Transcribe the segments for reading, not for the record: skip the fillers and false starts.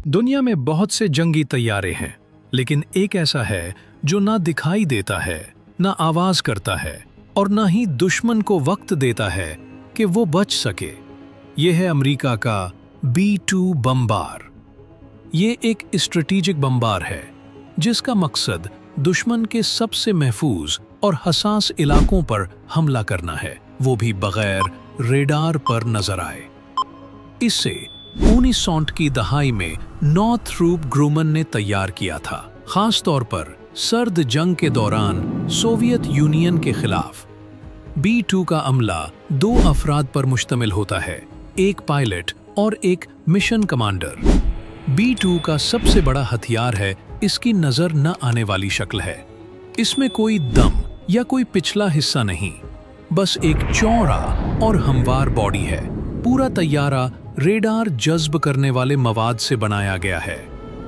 दुनिया में बहुत से जंगी तैयारे हैं, लेकिन एक ऐसा है जो ना दिखाई देता है, ना आवाज करता है और ना ही दुश्मन को वक्त देता है कि वो बच सके। ये है अमेरिका का B-2 बमबार। ये एक स्ट्रेटेजिक बमबार है जिसका मकसद दुश्मन के सबसे महफूज और हसास इलाकों पर हमला करना है, वो भी बगैर रेडार पर नजर आए। इसे 1960 की दहाई में नॉर्थरूप ग्रूमन ने तैयार किया था, खास तौर पर सर्द जंग के दौरान सोवियत यूनियन के खिलाफ। B-2 का अमला 2 अफराद पर मुश्तमिल होता है, एक पायलट और एक मिशन कमांडर। B-2 का सबसे बड़ा हथियार है इसकी नजर न आने वाली शक्ल है। इसमें कोई दम या कोई पिछला हिस्सा नहीं, बस एक चौड़ा और हमवार बॉडी है। पूरा तैयारा रेडार जज्ब करने वाले मवाद से बनाया गया है।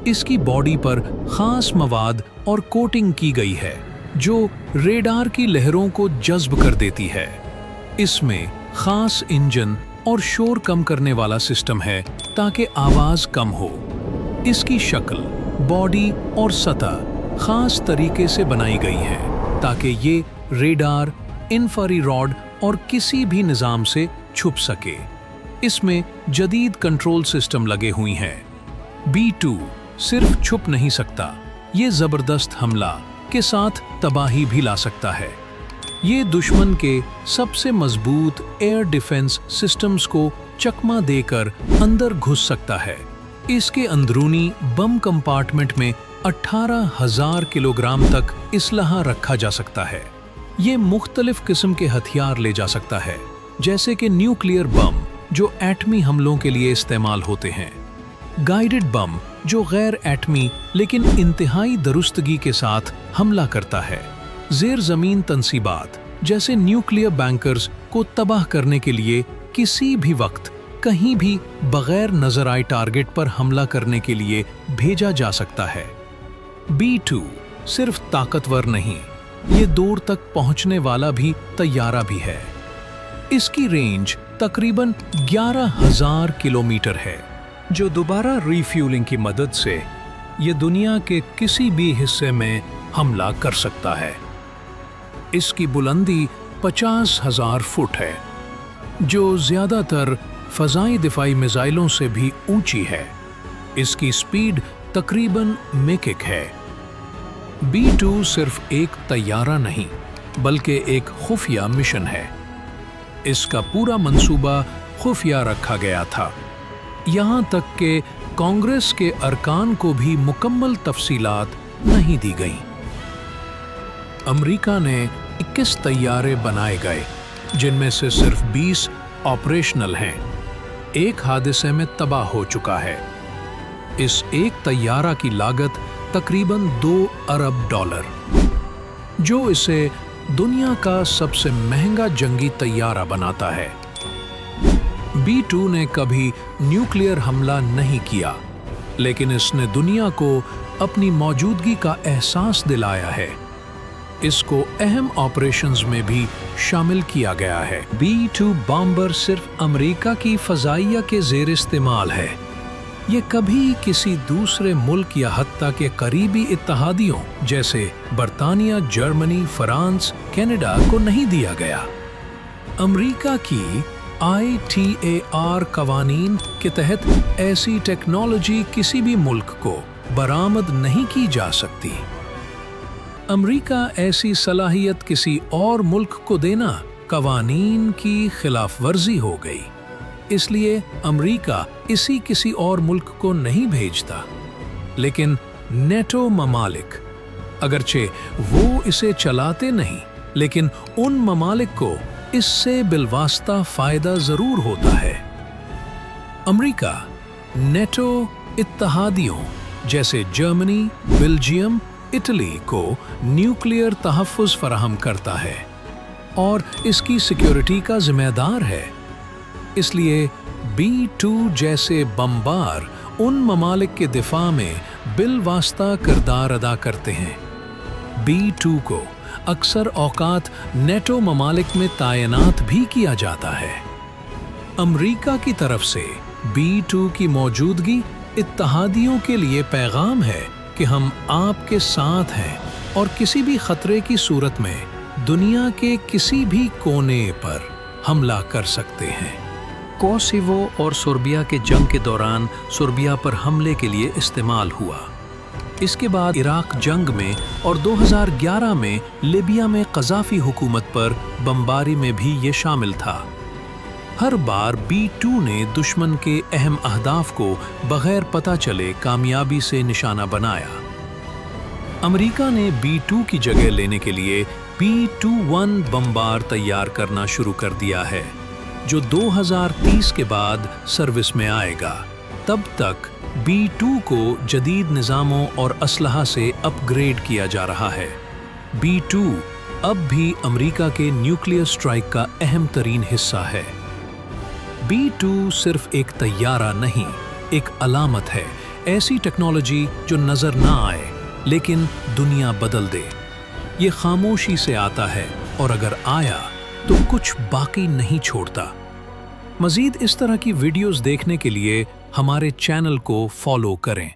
इसकी बॉडी पर खास मवाद और कोटिंग की गई है जो रेडार की लहरों को जज्ब कर देती है। इसमें खास इंजन और शोर कम करने वाला सिस्टम है ताकि आवाज कम हो। इसकी शक्ल, बॉडी और सतह खास तरीके से बनाई गई है ताकि ये रेडार, इंफ्रारेड और किसी भी निज़ाम से छुप सके। इसमें जदीद कंट्रोल सिस्टम लगे हुई हैं। B-2 सिर्फ छुप नहीं सकता, ये जबरदस्त हमला के साथ तबाही भी ला सकता है। ये दुश्मन के सबसे मजबूत एयर डिफेंस सिस्टम्स को चकमा देकर अंदर घुस सकता है। इसके अंदरूनी बम कंपार्टमेंट में 18,000 किलोग्राम तक इसलहा रखा जा सकता है। ये मुख्तलिफ किस्म के हथियार ले जा सकता है, जैसे कि न्यूक्लियर बम जो एटमी हमलों के लिए इस्तेमाल होते हैं, गाइडेड बम जो गैर एटमी लेकिन इंतहाई दुरुस्तगी के साथ हमला करता है, ज़ेर ज़मीन तंसीबात जैसे न्यूक्लियर बैंकर्स को तबाह करने के लिए किसी भी वक्त कहीं भी बगैर नजर आए टारगेट पर हमला करने के लिए भेजा जा सकता है। B-2 सिर्फ ताकतवर नहीं, ये दूर तक पहुंचने वाला भी तैयारा भी है। इसकी रेंज तकरीबन 11,000 किलोमीटर है, जो दोबारा रिफ्यूलिंग की मदद से ये दुनिया के किसी भी हिस्से में हमला कर सकता है। इसकी बुलंदी 50,000 फुट है, जो ज़्यादातर फ़ज़ाई दिफाई मिसाइलों से भी ऊंची है। इसकी स्पीड तकरीबन मैक है। B-2 सिर्फ एक तैयारा नहीं, बल्कि एक खुफिया मिशन है। इसका पूरा मंसूबा खुफिया रखा गया था, यहाँ तक कि कांग्रेस के अरकान को भी मुकम्मल तफसीलात नहीं दी गईं। अमेरिका ने 21 तैयारे बनाए गए, जिनमें से सिर्फ 20 ऑपरेशनल हैं। एक हादसे में तबाह हो चुका है। इस एक तैयारा की लागत तकरीबन $2 अरब, जो इसे दुनिया का सबसे महंगा जंगी तैयारा बनाता है। B-2 ने कभी न्यूक्लियर हमला नहीं किया, लेकिन इसने दुनिया को अपनी मौजूदगी का एहसास दिलाया है। इसको अहम ऑपरेशंस में भी शामिल किया गया है। B-2 बॉम्बर सिर्फ अमेरिका की फ़ज़ाइया के ज़ेर इस्तेमाल है। ये कभी किसी दूसरे मुल्क या हत्ता के करीबी इत्तहादियों जैसे बरतानिया, जर्मनी, फ्रांस, कनाडा को नहीं दिया गया। अमेरिका की ITAR कवानीन के तहत ऐसी टेक्नोलॉजी किसी भी मुल्क को बरामद नहीं की जा सकती। अमेरिका ऐसी सलाहियत किसी और मुल्क को देना कवानीन की खिलाफ वर्जी हो गई। इसलिए अमेरिका इसी किसी और मुल्क को नहीं भेजता। लेकिन नेटो ममालिक, अगरचे वो इसे चलाते नहीं, लेकिन उन ममालिक को इससे बिलवास्ता फायदा जरूर होता है। अमेरिका नेटो इत्तहादियों जैसे जर्मनी, बेल्जियम, इटली को न्यूक्लियर तहफ़्फ़ुज़ फराहम करता है और इसकी सिक्योरिटी का जिम्मेदार है। इसलिए B-2 जैसे बमबार उन ममालिक के दिफा में बिलवास्ता किरदार अदा करते हैं। B-2 को अक्सर औकात नेटो ममालिक में तैनात भी किया जाता है। अमेरिका की तरफ से B-2 की मौजूदगी इत्तहादियों के लिए पैगाम है कि हम आपके साथ हैं और किसी भी खतरे की सूरत में दुनिया के किसी भी कोने पर हमला कर सकते हैं। कोसोवो और सर्बिया के जंग के दौरान सर्बिया पर हमले के लिए इस्तेमाल हुआ। इसके बाद इराक जंग में और 2011 में लीबिया में कज़ाफ़ी हुकूमत पर बमबारी में भी ये शामिल था। हर बार B2 ने दुश्मन के अहम अहदाफ को बगैर पता चले कामयाबी से निशाना बनाया। अमेरिका ने B2 की जगह लेने के लिए B21 बमबार तैयार करना शुरू कर दिया है, जो 2030 के बाद सर्विस में आएगा। तब तक B2 को जदीद निज़ामों और असलहा से अपग्रेड किया जा रहा है। B2 अब भी अमेरिका के न्यूक्लियर स्ट्राइक का अहम तरीन हिस्सा है। B2 सिर्फ एक तैयारा नहीं, एक अलामत है, ऐसी टेक्नोलॉजी जो नजर ना आए लेकिन दुनिया बदल दे। ये खामोशी से आता है और अगर आया तो कुछ बाकी नहीं छोड़ता। मज़ीद इस तरह की वीडियोस देखने के लिए हमारे चैनल को फॉलो करें।